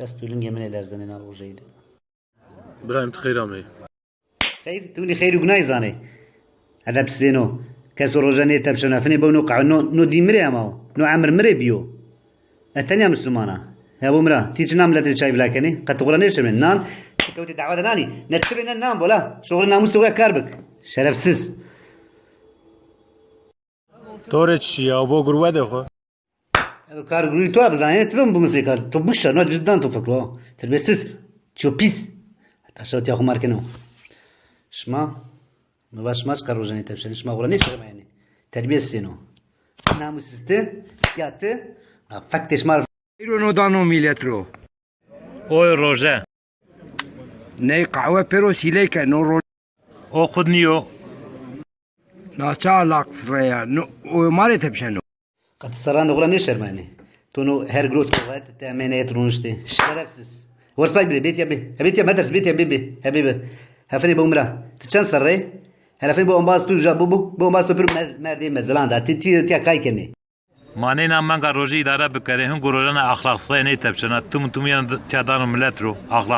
دستورين يمين الأرزانين على الوجيد. برايم تخير أمي. خير توني خير وجناي زاني. هذا بسينو كسر رجاني تبشنا فيني بونو قعنو نو دي مري أماو نو عمر مري بيو. الثانية مسلمانة. يا أبو مرا تيجي نام لا تشاي بلاكني قد تغرنيش من نان. كوتي دعوة ناني نتبين النام بولا شغلنا مستوى كاربك شرف سس. تورج يا أبو قروده خو. كار قولي تو أبزاني تلوم بمسيكار تبوشة نو جدا تفكروا تربستس شو بيس حتى شو تياخو ماركنو شما ما باش ماش كارو جاني تبشن شما غراني شغل يعني تربية سينو ناموسسته ياته فكتش مار إيرو دانو ميلترو اوی روژه ني قهوة بيرو سيليكا نو رو او خود نیو ناچا لاكس ريا نو مالي تبشنو قد سران غراني شرماني تونو هر جروت كوغات تامين ترونشتي شرفسس ورس باي بيت يا بيت يا مدرس بيت يا بيبي حبيبي هفني بومرا تشان سري هلا فين بومباس تو جابو بومباس تو مردي مزلاندا تي كاي كني مانه نام من روژی اداره بکره هم گروهان اخلاق سینه تبچنا توم تومیان تیادان ملت رو اخلاق